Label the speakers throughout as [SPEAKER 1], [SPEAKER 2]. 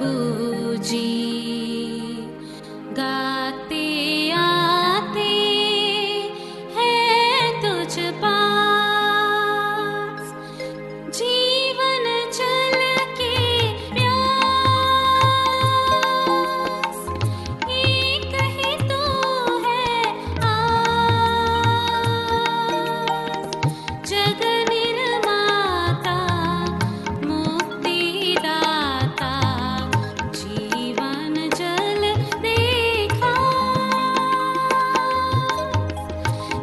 [SPEAKER 1] प्रभु जी गाते आते हैं तुझ पास, जीवन जल के प्यास एक ही तो है आस। जग निर्माता मुक्तिदाता जीवन जल देखा,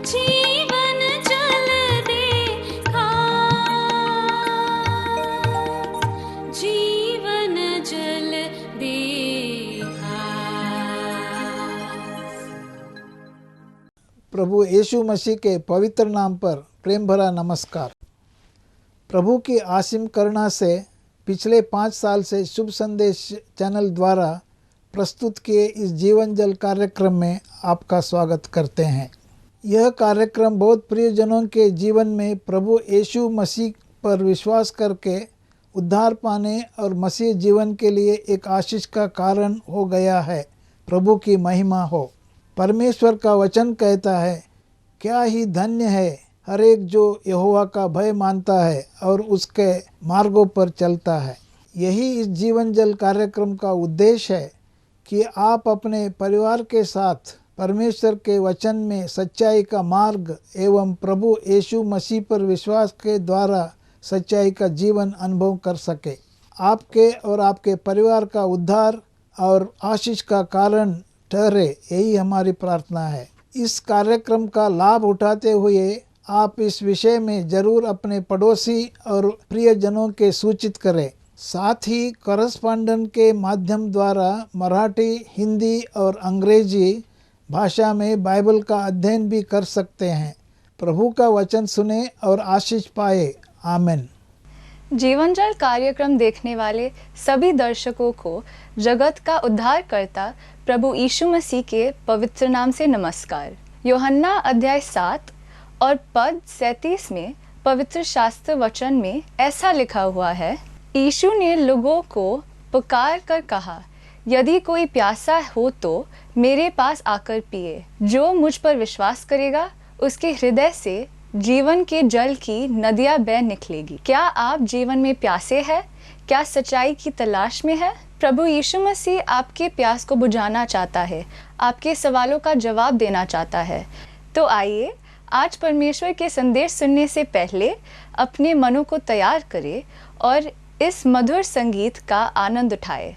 [SPEAKER 1] जीवन जल देखा, जीवन जल देखा।
[SPEAKER 2] प्रभु यीशु मसीह के पवित्र नाम पर प्रेम भरा नमस्कार। प्रभु की असीम करुणा से पिछले 5 साल से शुभ संदेश चैनल द्वारा प्रस्तुत किए इस जीवन जल कार्यक्रम में आपका स्वागत करते हैं। यह कार्यक्रम बहुत प्रियजनों के जीवन में प्रभु यीशु मसीह पर विश्वास करके उद्धार पाने और मसीह जीवन के लिए एक आशीष का कारण हो गया है। प्रभु की महिमा हो। परमेश्वर का वचन कहता है, क्या ही धन्य है हर एक जो यहोवा का भय मानता है और उसके मार्गों पर चलता है। यही इस जीवन जल कार्यक्रम का उद्देश्य है कि आप अपने परिवार के साथ परमेश्वर के वचन में सच्चाई का मार्ग एवं प्रभु यीशु मसीह पर विश्वास के द्वारा सच्चाई का जीवन अनुभव कर सके। आपके और आपके परिवार का उद्धार और आशीष का कारण ठहरे, यही हमारी प्रार्थना है। इस कार्यक्रम का लाभ उठाते हुए आप इस विषय में जरूर अपने पड़ोसी और प्रियजनों के सूचित करें। साथ ही करस्पॉन्डेंट के माध्यम द्वारा मराठी, हिंदी और अंग्रेजी भाषा में बाइबल का अध्ययन भी कर सकते हैं। प्रभु का वचन सुने और आशीष पाए। आमीन।
[SPEAKER 3] जीवन जल कार्यक्रम देखने वाले सभी दर्शकों को जगत का उद्धारकर्ता प्रभु यीशु मसीह के पवित्र नाम से नमस्कार। यूहन्ना अध्याय 7 और पद 37 में पवित्र शास्त्र वचन में ऐसा लिखा हुआ है, यीशु ने लोगों को पुकार कर कहा, यदि कोई प्यासा हो तो मेरे पास आकर पिए। जो मुझ पर विश्वास करेगा उसके हृदय से जीवन के जल की नदियां बह निकलेगी। क्या आप जीवन में प्यासे हैं? क्या सच्चाई की तलाश में है? प्रभु यीशु मसीह आपके प्यास को बुझाना चाहता है, आपके सवालों का जवाब देना चाहता है। तो आइए आज परमेश्वर के संदेश सुनने से पहले अपने मनों को तैयार करें और इस मधुर संगीत का आनंद उठाएं।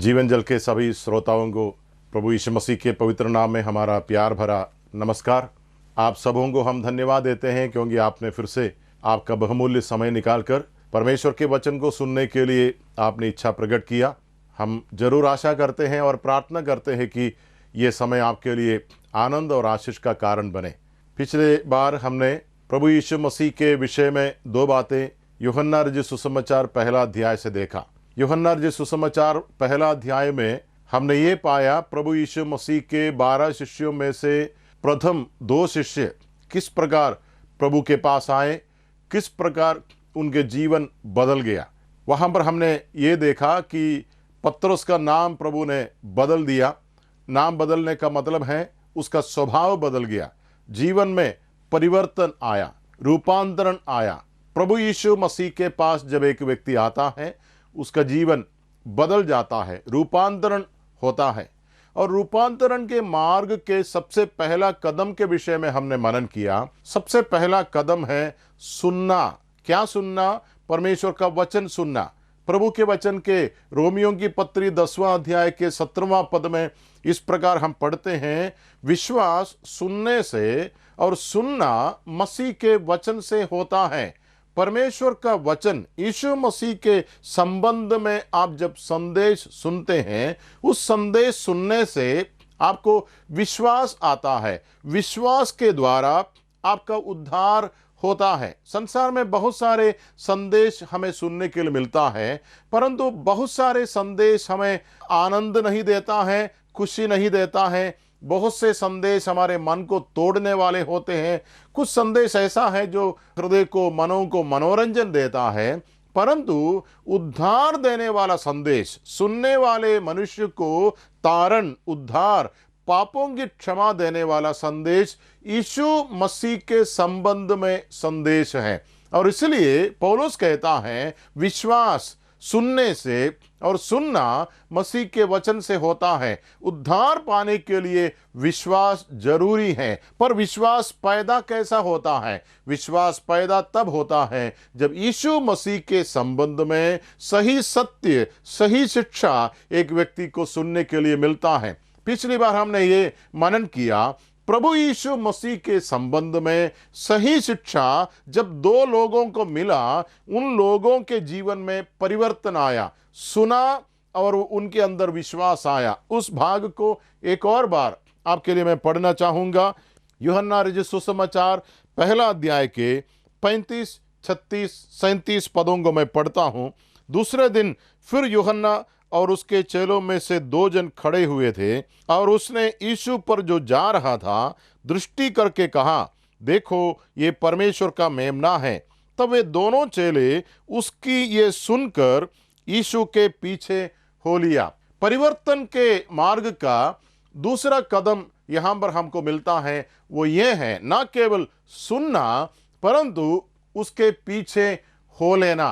[SPEAKER 4] जीवन जल के सभी श्रोताओं को प्रभु यीशु मसीह के पवित्र नाम में हमारा प्यार भरा नमस्कार। आप सबों को हम धन्यवाद देते हैं क्योंकि आपने फिर से आपका बहुमूल्य समय निकालकर परमेश्वर के वचन को सुनने के लिए आपने इच्छा प्रकट किया। हम जरूर आशा करते हैं और प्रार्थना करते हैं कि ये समय आपके लिए आनंद और आशीष का कारण बने। पिछले बार हमने प्रभु यीशु मसीह के विषय में दो बातें यूहन्ना रचित सुसमाचार पहला अध्याय से देखा। यूहन्ना रचित सुसमाचार पहला अध्याय में हमने ये पाया प्रभु यीशु मसीह के 12 शिष्यों में से प्रथम 2 शिष्य किस प्रकार प्रभु के पास आए, किस प्रकार उनके जीवन बदल गया। वहाँ पर हमने ये देखा कि पतरस का नाम प्रभु ने बदल दिया। नाम बदलने का मतलब है उसका स्वभाव बदल गया, जीवन में परिवर्तन आया, रूपांतरण आया। प्रभु यीशु मसीह के पास जब एक व्यक्ति आता है उसका जीवन बदल जाता है, रूपांतरण होता है। और रूपांतरण के मार्ग के सबसे पहला कदम के विषय में हमने मनन किया। सबसे पहला कदम है सुनना। क्या सुनना? परमेश्वर का वचन सुनना। प्रभु के वचन के रोमियों की पत्री 10वां अध्याय के 17वां पद में इस प्रकार हम पढ़ते हैं, विश्वास सुनने से और सुनना मसीह के वचन से होता है। परमेश्वर का वचन यीशु मसीह के संबंध में आप जब संदेश सुनते हैं, उस संदेश सुनने से आपको विश्वास आता है। विश्वास के द्वारा आपका उद्धार होता है। संसार में बहुत सारे संदेश हमें सुनने के लिए मिलता है, परंतु बहुत सारे संदेश हमें आनंद नहीं देता है, खुशी नहीं देता है। बहुत से संदेश हमारे मन को तोड़ने वाले होते हैं। कुछ संदेश ऐसा है जो हृदय को, मनों को मनोरंजन देता है, परंतु उद्धार देने वाला संदेश, सुनने वाले मनुष्य को तारण, उद्धार, पापों की क्षमा देने वाला संदेश यीशु मसीह के संबंध में संदेश है। और इसलिए पौलुस कहता है विश्वास सुनने से और सुनना मसीह के वचन से होता है। उद्धार पाने के लिए विश्वास जरूरी है। पर विश्वास पैदा कैसा होता है? विश्वास पैदा तब होता है जब यीशु मसीह के संबंध में सही सत्य, सही शिक्षा एक व्यक्ति को सुनने के लिए मिलता है। पिछली बार हमने ये मनन किया, प्रभु यीशु मसीह के संबंध में सही शिक्षा जब 2 लोगों को मिला, उन लोगों के जीवन में परिवर्तन आया। सुना और उनके अंदर विश्वास आया। उस भाग को एक और बार आपके लिए मैं पढ़ना चाहूंगा। यूहन्ना रचित सुसमाचार पहला अध्याय के 35, 36, 37 पदों को मैं पढ़ता हूं। दूसरे दिन फिर यूहन्ना और उसके चेलों में से 2 जन खड़े हुए थे और उसने यीशु पर जो जा रहा था दृष्टि करके कहा, देखो ये परमेश्वर का मेमना है। तब वे दोनों चेले उसकी ये सुनकर यीशु के पीछे हो लिया। परिवर्तन के मार्ग का दूसरा कदम यहाँ पर हमको मिलता है, वो ये है न केवल सुनना परंतु उसके पीछे हो लेना।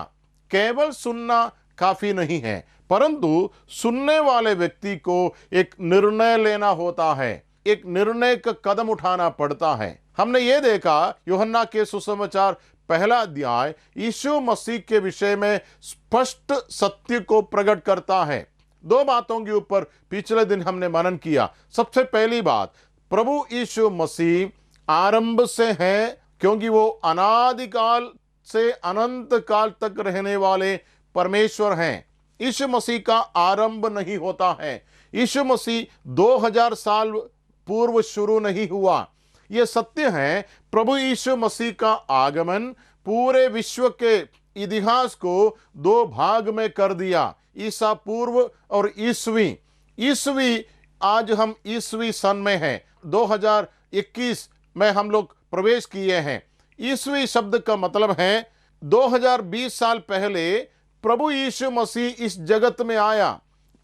[SPEAKER 4] केवल सुनना काफी नहीं है, परंतु सुनने वाले व्यक्ति को एक निर्णय लेना होता है, एक निर्णय का कदम उठाना पड़ता है। हमने ये देखा यूहन्ना के सुसमाचार पहला अध्याय यीशु मसीह के विषय में स्पष्ट सत्य को प्रकट करता है। 2 बातों के ऊपर पिछले दिन हमने मनन किया। सबसे पहली बात, प्रभु यीशु मसीह आरंभ से है, क्योंकि वो अनादिकाल से अनंत काल तक रहने वाले परमेश्वर हैं। यीशु मसीह का आरंभ नहीं होता है। यीशु मसीह 2000 साल पूर्व शुरू नहीं हुआ। यह सत्य है। प्रभु यीशु मसीह का आगमन पूरे विश्व के इतिहास को 2 भाग में कर दिया, ईसा पूर्व और ईसवी। आज हम ईसवी सन में हैं, 2021 में हम लोग प्रवेश किए हैं। ईसवी शब्द का मतलब है 2020 साल पहले प्रभु यीशु मसीह इस जगत में आया।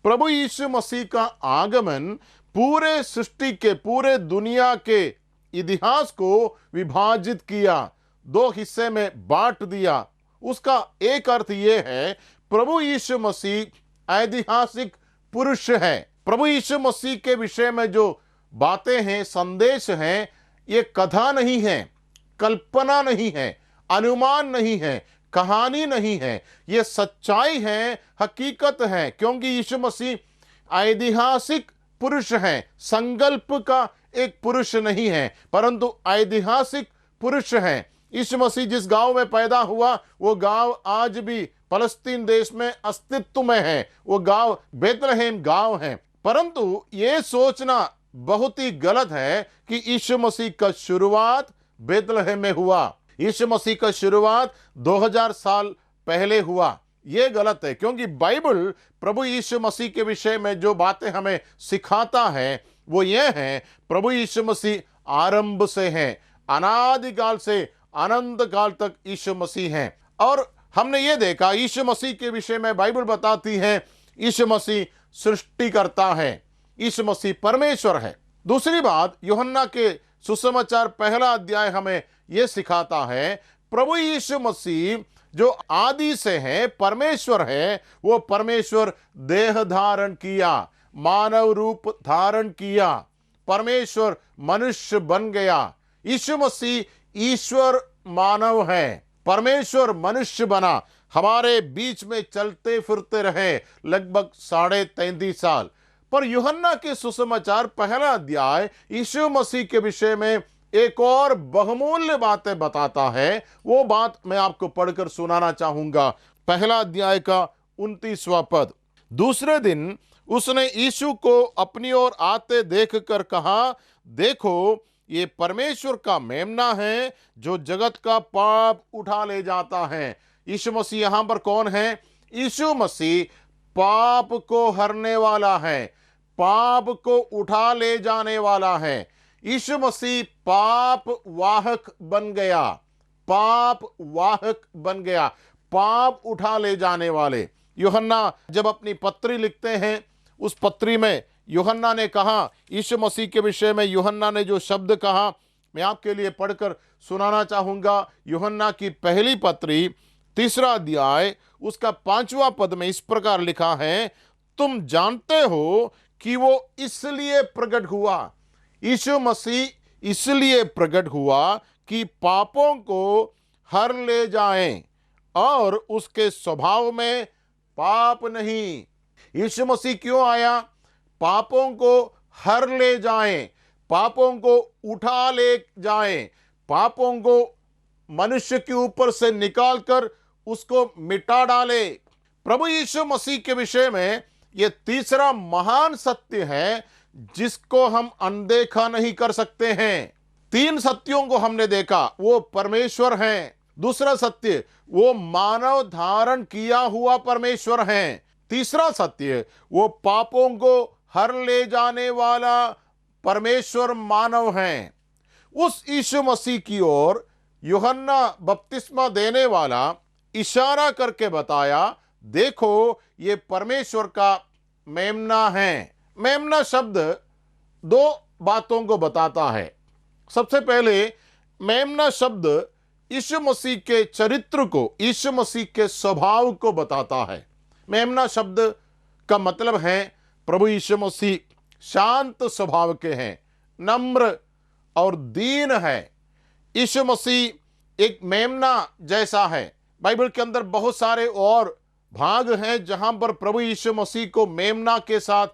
[SPEAKER 4] प्रभु यीशु मसीह का आगमन पूरे सृष्टि के, पूरे दुनिया के इतिहास को विभाजित किया, 2 हिस्से में बांट दिया। उसका एक अर्थ यह है, प्रभु यीशु मसीह ऐतिहासिक पुरुष है। प्रभु यीशु मसीह के विषय में जो बातें हैं, संदेश हैं, ये कथा नहीं है, कल्पना नहीं है, अनुमान नहीं है, कहानी नहीं है, ये सच्चाई है, हकीकत है। क्योंकि यीशु मसीह ऐतिहासिक पुरुष हैं, संकल्प का एक पुरुष नहीं है, परंतु ऐतिहासिक पुरुष हैं। यीशु मसीह जिस गांव में पैदा हुआ वो गांव आज भी फलस्तीन देश में अस्तित्व में है, वो गांव बेतलहम गांव है। परंतु ये सोचना बहुत ही गलत है कि यीशु मसीह का शुरुआत बेतलहम में हुआ, यीशु मसीह का शुरुआत 2000 साल पहले हुआ। ये गलत है, क्योंकि बाइबल प्रभु यीशु मसीह के विषय में जो बातें हमें सिखाता है वो ये है, प्रभु यीशु मसीह आरंभ से हैं, अनादिकाल से अनंत काल तक यीशु मसीह हैं। और हमने ये देखा यीशु मसीह के विषय में बाइबल बताती है यीशु मसीह सृष्टि करता है, यीशु मसीह परमेश्वर है। दूसरी बात, यूहन्ना के सुसमाचार पहला अध्याय हमें यह सिखाता है प्रभु यीशु मसीह जो आदि से है, परमेश्वर है, वो परमेश्वर देह धारण किया, मानव रूप धारण किया, परमेश्वर मनुष्य बन गया। यीशु मसीह ईश्वर मानव है, परमेश्वर मनुष्य बना, हमारे बीच में चलते फिरते रहे लगभग 33.5 साल। पर यूहन्ना के सुसमाचार पहला अध्याय यीशु मसीह के विषय में एक और बहुमूल्य बातें बताता है। वो बात मैं आपको पढ़कर सुनाना चाहूंगा। पहला अध्याय का 29वां पद, दूसरे दिन उसने यीशु को अपनी ओर आते देखकर कहा, देखो ये परमेश्वर का मेमना है जो जगत का पाप उठा ले जाता है। यीशु मसीह यहां पर कौन है? यीशु मसीह पाप को हरने वाला है, पाप को उठा ले जाने वाला है। यीशु मसीह पाप वाहक बन गया, पाप वाहक बन गया, पाप उठा ले जाने वाले। यूहन्ना जब अपनी पत्री लिखते हैं, उस पत्री में यूहन्ना ने कहा, यीशु मसीह के विषय में यूहन्ना ने जो शब्द कहा मैं आपके लिए पढ़कर सुनाना चाहूंगा। यूहन्ना की पहली पत्री 3 अध्याय उसका 5वां पद में इस प्रकार लिखा है, तुम जानते हो कि वो इसलिए प्रकट हुआ, यीशु मसीह इसलिए प्रकट हुआ कि पापों को हर ले जाएं, और उसके स्वभाव में पाप नहीं। यीशु मसीह क्यों आया? पापों को हर ले जाएं, पापों को उठा ले जाएं, पापों को मनुष्य के ऊपर से निकालकर उसको मिटा डाले। प्रभु यीशु मसीह के विषय में यह तीसरा महान सत्य है जिसको हम अनदेखा नहीं कर सकते हैं। 3 सत्यों को हमने देखा, वो परमेश्वर हैं। दूसरा सत्य, वो मानव धारण किया हुआ परमेश्वर हैं। तीसरा सत्य, वो पापों को हर ले जाने वाला परमेश्वर मानव हैं। उस यीशु मसीह की ओर यूहन्ना बपतिस्मा देने वाला इशारा करके बताया, देखो ये परमेश्वर का मेमना है। मेमना शब्द 2 बातों को बताता है। सबसे पहले मेमना शब्द यीशु मसीह के चरित्र को, यीशु मसीह के स्वभाव को बताता है। मेमना शब्द का मतलब है प्रभु यीशु मसीह शांत स्वभाव के हैं, नम्र और दीन है। यीशु मसीह एक मेमना जैसा है। बाइबल के अंदर बहुत सारे और भाग हैं जहां पर प्रभु यीशु मसीह को मेमना के साथ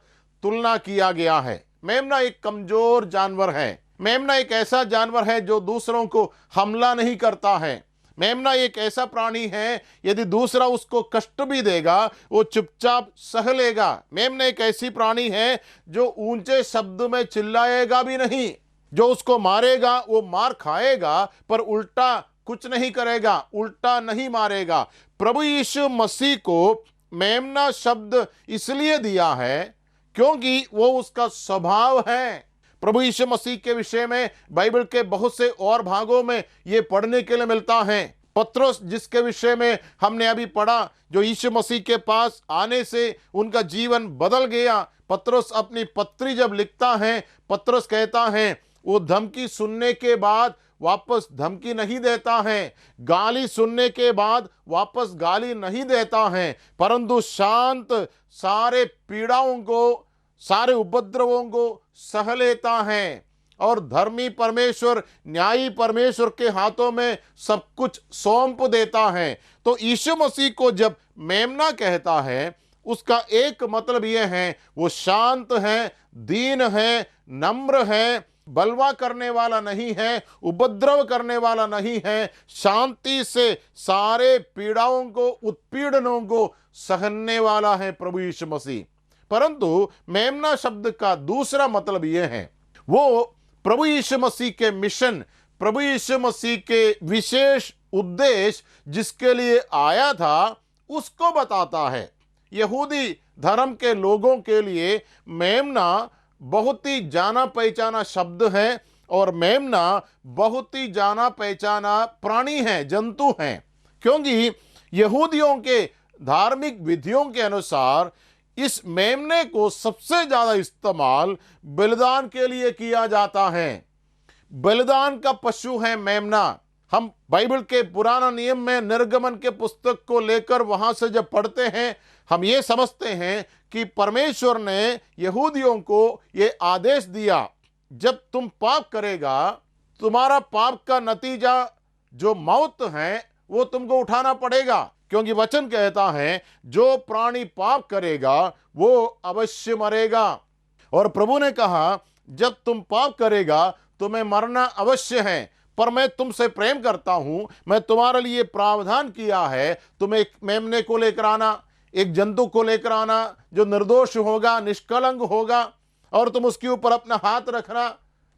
[SPEAKER 4] तुलना किया गया है। मेमना एक कमजोर जानवर है। मेमना एक ऐसा जानवर है जो दूसरों को हमला नहीं करता है। मेमना एक ऐसा प्राणी है, यदि दूसरा उसको कष्ट भी देगा वो चुपचाप सह लेगा। मेमना एक ऐसी प्राणी है जो ऊंचे शब्द में चिल्लाएगा भी नहीं। जो उसको मारेगा वो मार खाएगा, पर उल्टा कुछ नहीं करेगा, उल्टा नहीं मारेगा। प्रभु यीशु मसीह को मेमना शब्द इसलिए दिया है क्योंकि वो उसका स्वभाव है। प्रभु यीशु मसीह के विषय में बाइबल के बहुत से और भागों में ये पढ़ने के लिए मिलता है। पत्रोस, जिसके विषय में हमने अभी पढ़ा, जो यीशु मसीह के पास आने से उनका जीवन बदल गया। पत्रोस अपनी पत्री जब लिखता है, पत्रोस कहता है वो धमकी सुनने के बाद वापस धमकी नहीं देता है, गाली सुनने के बाद वापस गाली नहीं देता है, परंतु शांत सारे पीड़ाओं को, सारे उपद्रवों को सह लेता है, और धर्मी परमेश्वर, न्यायी परमेश्वर के हाथों में सब कुछ सौंप देता है। तो यीशु मसीह को जब मेमना कहता है, उसका एक मतलब यह है, वो शांत है, दीन है, नम्र है, बलवा करने वाला नहीं है, उपद्रव करने वाला नहीं है, शांति से सारे पीड़ाओं को, उत्पीड़नों को सहने वाला है प्रभु यीशु मसीह। परंतु मेमना शब्द का दूसरा मतलब यह है, वो प्रभु यीशु मसीह के मिशन, प्रभु यीशु मसीह के विशेष उद्देश्य जिसके लिए आया था उसको बताता है। यहूदी धर्म के लोगों के लिए मेमना बहुत ही जाना पहचाना शब्द है और मेमना बहुत ही जाना पहचाना प्राणी है, जंतु है, क्योंकि यहूदियों के धार्मिक विधियों के अनुसार इस मेमने को सबसे ज्यादा इस्तेमाल बलिदान के लिए किया जाता है। बलिदान का पशु है मेमना। हम बाइबल के पुराना नियम में निर्गमन के पुस्तक को लेकर वहां से जब पढ़ते हैं, हम ये समझते हैं कि परमेश्वर ने यहूदियों को ये आदेश दिया, जब तुम पाप करेगा, तुम्हारा पाप का नतीजा जो मौत है वो तुमको उठाना पड़ेगा, क्योंकि वचन कहता है जो प्राणी पाप करेगा वो अवश्य मरेगा। और प्रभु ने कहा जब तुम पाप करेगा तुम्हें मरना अवश्य है, पर मैं तुमसे प्रेम करता हूं, मैं तुम्हारे लिए प्रावधान किया है, तुम एक मेमने को लेकर आना, एक जंतु को लेकर आना जो निर्दोष होगा, निष्कलंक होगा, और तुम उसके ऊपर अपना हाथ रखना,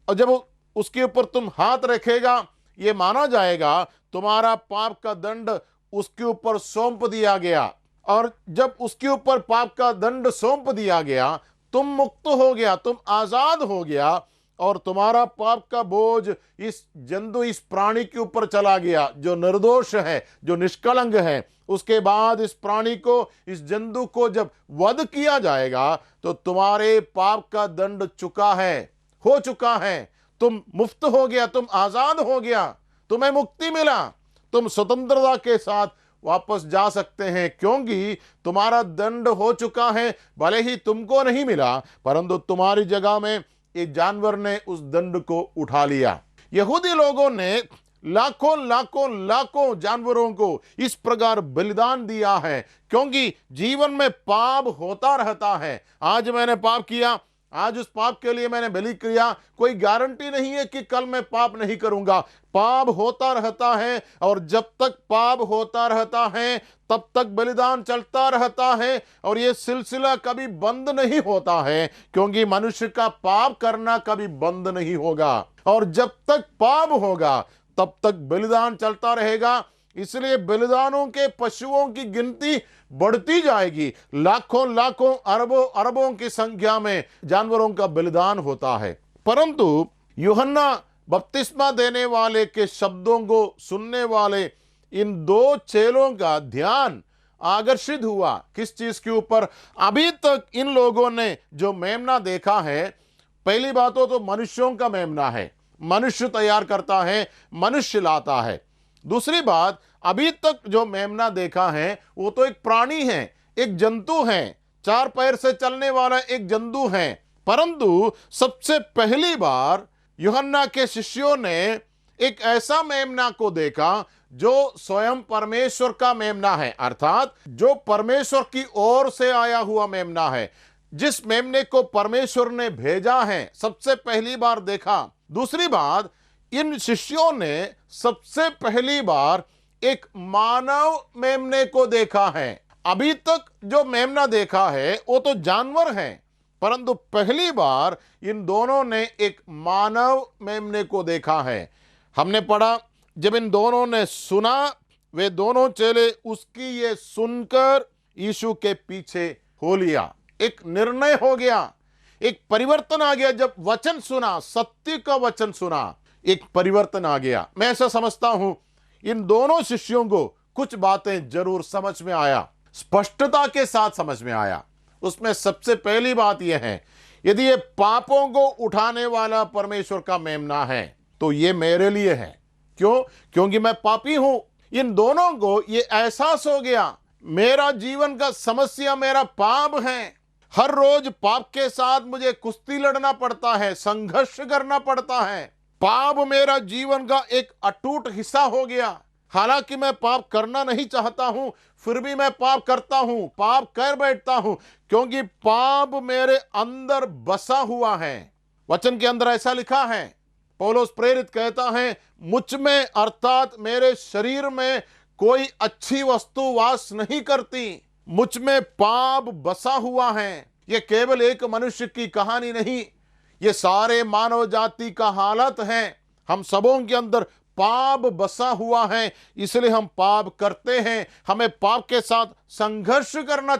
[SPEAKER 4] और जब उसके ऊपर तुम हाथ रखेगा ये माना जाएगा तुम्हारा पाप का दंड उसके ऊपर सौंप दिया गया, और जब उसके ऊपर पाप का दंड सौंप दिया गया तुम मुक्त हो गया, तुम आजाद हो गया, और तुम्हारा पाप का बोझ इस जंतु, इस प्राणी के ऊपर चला गया जो निर्दोष है, जो निष्कलंक है। उसके बाद इस प्राणी को, इस जंतु को जब वध किया जाएगा तो तुम्हारे पाप का दंड चुका है, हो चुका है, तुम मुक्त हो गया, तुम आजाद हो गया, तुम्हें मुक्ति मिला, तुम स्वतंत्रता के साथ वापस जा सकते हैं, क्योंकि तुम्हारा दंड हो चुका है। भले ही तुमको नहीं मिला, परंतु तुम्हारी जगह में एक जानवर ने उस दंड को उठा लिया। यहूदी लोगों ने लाखों लाखों लाखों जानवरों को इस प्रकार बलिदान दिया है, क्योंकि जीवन में पाप होता रहता है। आज मैंने पाप किया, आज उस पाप के लिए मैंने बलि किया, कोई गारंटी नहीं है कि कल मैं पाप नहीं करूंगा। पाप होता रहता है, और जब तक पाप होता रहता है तब तक बलिदान चलता रहता है, और ये सिलसिला कभी बंद नहीं होता है, क्योंकि मनुष्य का पाप करना कभी बंद नहीं होगा, और जब तक पाप होगा तब तक बलिदान चलता रहेगा। इसलिए बलिदानों के पशुओं की गिनती बढ़ती जाएगी, लाखों लाखों अरबों अरबों की संख्या में जानवरों का बलिदान होता है। परंतु यूहन्ना बपतिस्मा देने वाले के शब्दों को सुनने वाले इन दो चेलों का ध्यान आकर्षित हुआ किस चीज के ऊपर? अभी तक इन लोगों ने जो मेमना देखा है, पहली बात तो मनुष्यों का मेमना है, मनुष्य तैयार करता है, मनुष्य लाता है। दूसरी बात, अभी तक जो मेमना देखा है वो तो एक प्राणी है, एक जंतु है, चार पैर से चलने वाला एक जंतु है। परंतु सबसे पहली बार यूहन्ना के शिष्यों ने एक ऐसा मेमना को देखा जो स्वयं परमेश्वर का मेमना है, अर्थात जो परमेश्वर की ओर से आया हुआ मेमना है, जिस मेमने को परमेश्वर ने भेजा है, सबसे पहली बार देखा। दूसरी बात, इन शिष्यों ने सबसे पहली बार एक मानव मेमने को देखा है। अभी तक जो मेमना देखा है वो तो जानवर है, परंतु पहली बार इन दोनों ने एक मानव मेमने को देखा है। हमने पढ़ा, जब इन दोनों ने सुना, वे दोनों चेले उसकी ये सुनकर यीशु के पीछे हो लिया। एक निर्णय हो गया, एक परिवर्तन आ गया। जब वचन सुना, सत्य का वचन सुना, एक परिवर्तन आ गया। मैं ऐसा समझता हूं इन दोनों शिष्यों को कुछ बातें जरूर समझ में आया, स्पष्टता के साथ समझ में आया। उसमें सबसे पहली बात यह है, यदि ये पापों को उठाने वाला परमेश्वर का मेमना है तो ये मेरे लिए है। क्यों? क्योंकि मैं पापी हूं। इन दोनों को ये एहसास हो गया, मेरा जीवन का समस्या मेरा पाप है। हर रोज पाप के साथ मुझे कुश्ती लड़ना पड़ता है, संघर्ष करना पड़ता है। पाप मेरा जीवन का एक अटूट हिस्सा हो गया। हालांकि मैं पाप करना नहीं चाहता हूं, फिर भी मैं पाप करता हूं, पाप कर बैठता हूं, क्योंकि पाप मेरे अंदर बसा हुआ है। वचन के अंदर ऐसा लिखा है, पौलुस प्रेरित कहता है, मुझ में अर्थात मेरे शरीर में कोई अच्छी वस्तु वास नहीं करती, मुझ में पाप बसा हुआ है। यह केवल एक मनुष्य की कहानी नहीं, ये सारे मानव जाति का हालत है। हम सबों के अंदर पाप बसा हुआ है, इसलिए हम पाप करते हैं। हमें पाप के साथ संघर्ष करना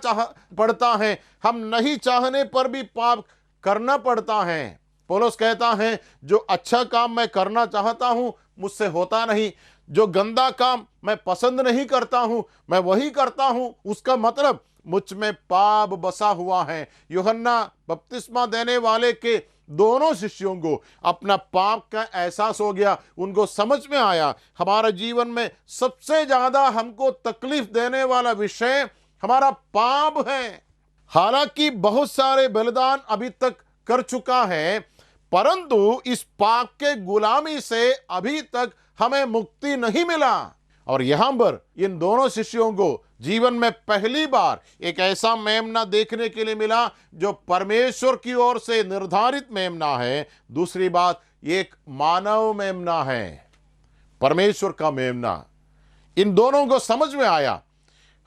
[SPEAKER 4] पड़ता है, हम नहीं चाहने पर भी पाप करना पड़ता है। पौलुस कहता है, जो अच्छा काम मैं करना चाहता हूं मुझसे होता नहीं, जो गंदा काम मैं पसंद नहीं करता हूं मैं वही करता हूं। उसका मतलब मुझ में पाप बसा हुआ है। यूहन्ना बपतिस्मा देने वाले के दोनों शिष्यों को अपना पाप का एहसास हो गया, उनको समझ में आया हमारे जीवन में सबसे ज्यादा हमको तकलीफ देने वाला विषय हमारा पाप है। हालांकि बहुत सारे बलिदान अभी तक कर चुका है, परंतु इस पाप के गुलामी से अभी तक हमें मुक्ति नहीं मिला। और यहां पर इन दोनों शिष्यों को जीवन में पहली बार एक ऐसा मेमना देखने के लिए मिला जो परमेश्वर की ओर से निर्धारित मेमना है। दूसरी बात, एक मानव मेमना है, परमेश्वर का मेमना। इन दोनों को समझ में आया।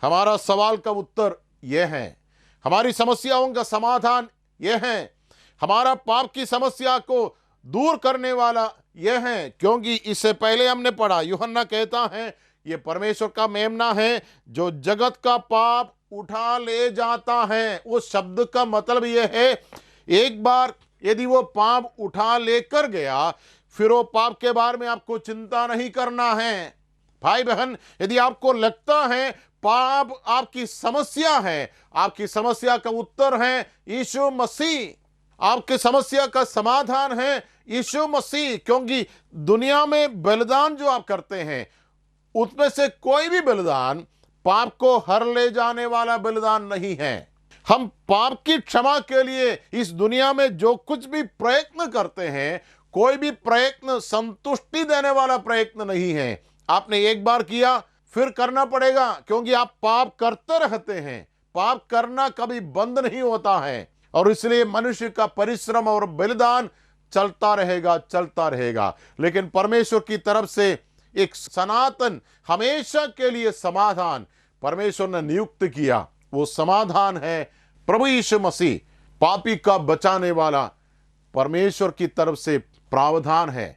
[SPEAKER 4] हमारा सवाल का उत्तर यह है, हमारी समस्याओं का समाधान यह है, हमारा पाप की समस्या को दूर करने वाला यह है। क्योंकि इससे पहले हमने पढ़ा, यूहन्ना कहता है ये परमेश्वर का मेमना है जो जगत का पाप उठा ले जाता है। उस शब्द का मतलब यह है, एक बार यदि वो पाप उठा लेकर गया, फिर वो पाप के बारे में आपको चिंता नहीं करना है। भाई बहन, यदि आपको लगता है पाप आपकी समस्या है, आपकी समस्या का उत्तर है यीशु मसीह, आपकी समस्या का समाधान है यीशु मसीह। क्योंकि दुनिया में बलिदान जो आप करते हैं उसमें से कोई भी बलिदान पाप को हर ले जाने वाला बलिदान नहीं है। हम पाप की क्षमा के लिए इस दुनिया में जो कुछ भी प्रयत्न करते हैं, कोई भी प्रयत्न संतुष्टि देने वाला प्रयत्न नहीं है। आपने एक बार किया, फिर करना पड़ेगा, क्योंकि आप पाप करते रहते हैं। पाप करना कभी बंद नहीं होता है, और इसलिए मनुष्य का परिश्रम और बलिदान चलता रहेगा। लेकिन परमेश्वर की तरफ से एक सनातन हमेशा के लिए समाधान परमेश्वर ने नियुक्त किया। वो समाधान है प्रभु यीशु मसीह, पापी का बचाने वाला। परमेश्वर की तरफ से प्रावधान है,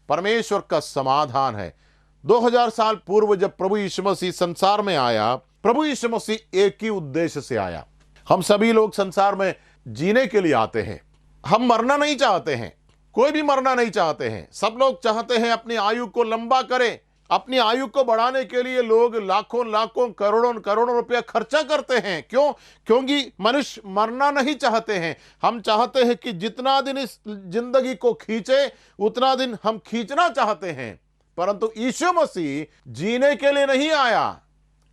[SPEAKER 4] परमेश्वर का समाधान है। 2000 साल पूर्व जब प्रभु यीशु मसीह संसार में आया, प्रभु यीशु मसीह एक ही उद्देश्य से आया। हम सभी लोग संसार में जीने के लिए आते हैं, हम मरना नहीं चाहते हैं, कोई भी मरना नहीं चाहते हैं। सब लोग चाहते हैं अपनी आयु को लंबा करें। अपनी आयु को बढ़ाने के लिए लोग लाखों करोड़ों रुपया खर्चा करते हैं। क्यों? क्योंकि मनुष्य मरना नहीं चाहते हैं। हम चाहते हैं कि जितना दिन इस जिंदगी को खींचे उतना दिन हम खींचना चाहते हैं। परंतु यीशु मसीह जीने के लिए नहीं आया,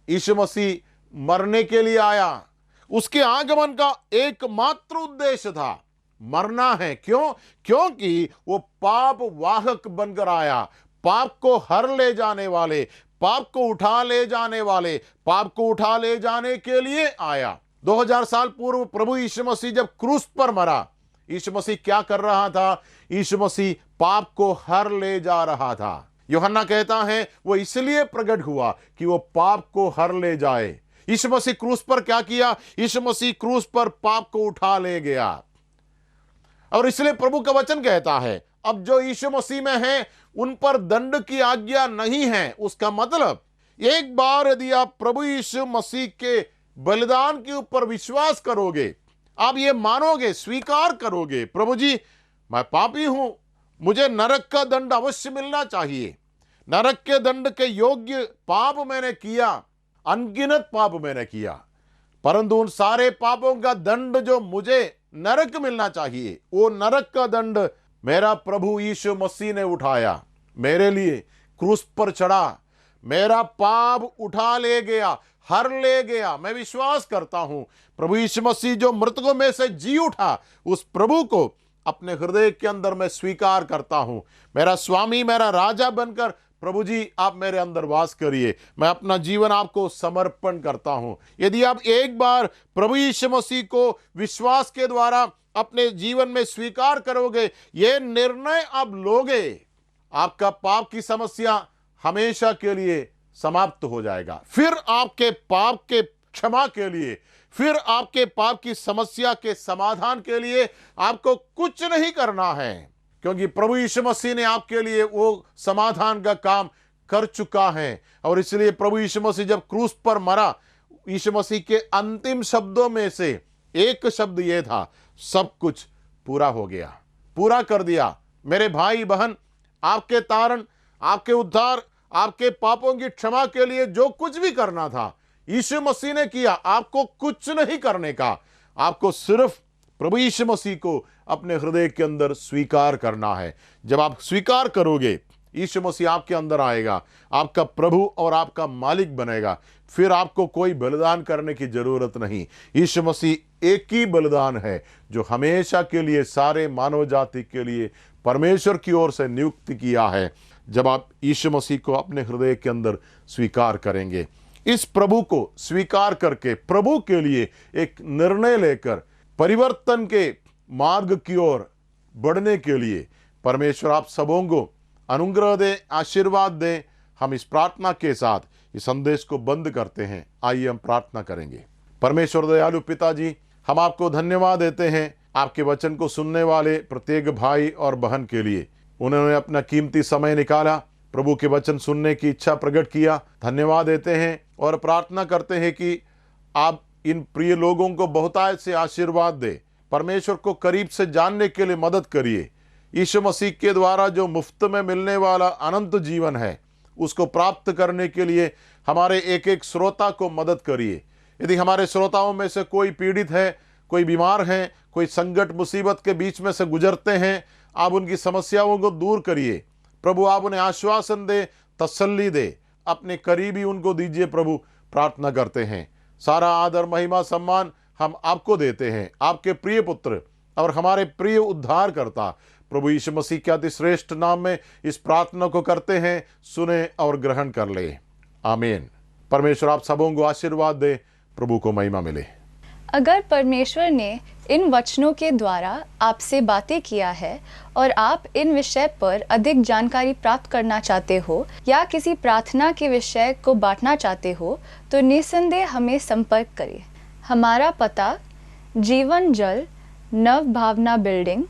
[SPEAKER 4] यीशु मसीह मरने के लिए आया। उसके आगमन का एकमात्र उद्देश्य था, मरना है। क्यों? क्योंकि वो पाप वाहक बनकर आया, पाप को हर ले जाने वाले, पाप को उठा ले जाने वाले, पाप को उठा ले जाने के लिए आया। 2000 साल पूर्व प्रभु यीशु मसीह जब क्रूस पर मरा, यीशु मसीह क्या कर रहा था? यीशु मसीह पाप को हर ले जा रहा था। यूहन्ना कहता है वो इसलिए प्रकट हुआ कि वो पाप को हर ले जाए। यीशु मसीह क्रूस पर क्या किया? यीशु मसीह क्रूस पर पाप को उठा ले गया। और इसलिए प्रभु का वचन कहता है, अब जो यीशु मसीह में है उन पर दंड की आज्ञा नहीं है। उसका मतलब एक बार यदि आप प्रभु यीशु मसीह के बलिदान के ऊपर विश्वास करोगे, आप ये मानोगे, स्वीकार करोगे, प्रभु जी मैं पापी हूं, मुझे नरक का दंड अवश्य मिलना चाहिए, नरक के दंड के योग्य पाप मैंने किया, अनगिनत पाप मैंने किया, परंतु उन सारे पापों का दंड जो मुझे नरक मिलना चाहिए, वो नरक का दंड मेरा प्रभु यीशु मसीह ने उठाया, मेरे लिए क्रूस पर चढ़ा, मेरा पाप उठा ले गया, हर ले गया। मैं विश्वास करता हूं प्रभु यीशु मसीह जो मृतकों में से जी उठा, उस प्रभु को अपने हृदय के अंदर मैं स्वीकार करता हूं। मेरा स्वामी, मेरा राजा बनकर प्रभु जी आप मेरे अंदर वास करिए, मैं अपना जीवन आपको समर्पण करता हूं। यदि आप एक बार प्रभु यीशु मसीह को विश्वास के द्वारा अपने जीवन में स्वीकार करोगे, ये निर्णय आप लोगे, आपका पाप की समस्या हमेशा के लिए समाप्त हो जाएगा। फिर आपके पाप के क्षमा के लिए, फिर आपके पाप की समस्या के समाधान के लिए आपको कुछ नहीं करना है, क्योंकि प्रभु यीशु मसीह ने आपके लिए वो समाधान का काम कर चुका है। और इसलिए प्रभु यीशु मसीह जब क्रूस पर मरा, यीशु मसीह के अंतिम शब्दों में से एक शब्द यह था, सब कुछ पूरा हो गया, पूरा कर दिया। मेरे भाई बहन, आपके तारण, आपके उद्धार, आपके पापों की क्षमा के लिए जो कुछ भी करना था यीशु मसीह ने किया। आपको कुछ नहीं करने का, आपको सिर्फ प्रभु यीशु मसीह को अपने हृदय के अंदर स्वीकार करना है। जब आप स्वीकार करोगे, यीशु मसीह आपके अंदर आएगा, आपका प्रभु और आपका मालिक बनेगा। फिर आपको कोई बलिदान करने की जरूरत नहीं। यीशु मसीह एक ही बलिदान है जो हमेशा के लिए सारे मानव जाति के लिए परमेश्वर की ओर से नियुक्त किया है। जब आप यीशु मसीह को अपने हृदय के अंदर स्वीकार करेंगे, इस प्रभु को स्वीकार करके प्रभु के लिए एक निर्णय लेकर परिवर्तन के मार्ग की ओर बढ़ने के लिए परमेश्वर आप सबों को अनुग्रह दे, आशीर्वाद दे। हम इस प्रार्थना के साथ इस संदेश को बंद करते हैं। आइए हम प्रार्थना करेंगे। परमेश्वर दयालु पिताजी, हम आपको धन्यवाद देते हैं आपके वचन को सुनने वाले प्रत्येक भाई और बहन के लिए। उन्होंने अपना कीमती समय निकाला, प्रभु के वचन सुनने की इच्छा प्रकट किया। धन्यवाद देते हैं और प्रार्थना करते हैं कि आप इन प्रिय लोगों को बहुतायत से आशीर्वाद दे, परमेश्वर को करीब से जानने के लिए मदद करिए। यीशु मसीह के द्वारा जो मुफ्त में मिलने वाला अनंत जीवन है, उसको प्राप्त करने के लिए हमारे एक एक श्रोता को मदद करिए। यदि हमारे श्रोताओं में से कोई पीड़ित है, कोई बीमार है, कोई संकट मुसीबत के बीच में से गुजरते हैं, आप उनकी समस्याओं को दूर करिए। प्रभु आप उन्हें आश्वासन दे, तसल्ली दे, अपने करीबी उनको दीजिए। प्रभु प्रार्थना करते हैं, सारा आदर महिमा सम्मान हम आपको देते हैं, आपके प्रिय पुत्र और हमारे प्रिय उद्धारकर्ता प्रभु यीशु मसीह के अति श्रेष्ठ नाम में इस प्रार्थना को करते हैं। सुने और ग्रहण कर ले, आमीन। परमेश्वर आप सबों को आशीर्वाद दे, प्रभु को महिमा मिले।
[SPEAKER 3] अगर परमेश्वर ने इन वचनों के द्वारा आपसे बातें किया है और आप इन विषय पर अधिक जानकारी प्राप्त करना चाहते हो या किसी प्रार्थना के विषय को बांटना चाहते हो, तो निसंदेह हमें संपर्क करें। हमारा पता Jeevan Jal Nav Bhavna building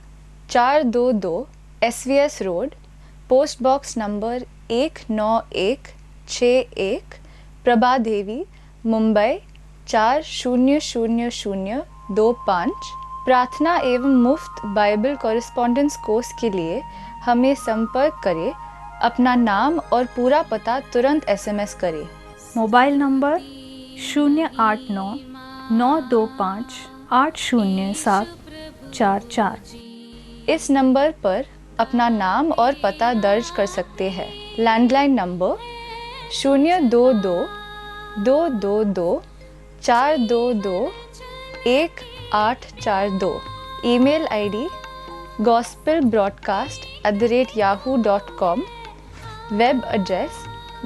[SPEAKER 3] 422 SVS road, post box number 19161, Prabha Devi, Mumbai 400025। प्रार्थना एवं मुफ्त बाइबल कॉरेस्पॉन्डेंस कोर्स के लिए हमें संपर्क करें। अपना नाम और पूरा पता तुरंत SMS करें।
[SPEAKER 5] Mobile number 089-925-80744।
[SPEAKER 3] इस नंबर पर अपना नाम और पता दर्ज कर सकते हैं। Landline number 022-222-422-1842। Email ID gospelbroadcast@yahoo.com। Web address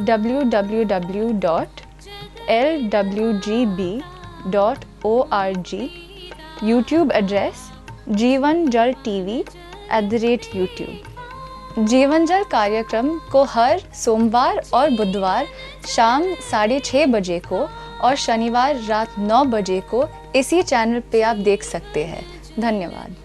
[SPEAKER 3] www.lwgb.org। YouTube address जीवन जल TV@YouTube। जीवन जल कार्यक्रम को हर सोमवार और बुधवार शाम 6:30 बजे को और शनिवार रात 9 बजे को इसी चैनल पे आप देख सकते हैं। धन्यवाद।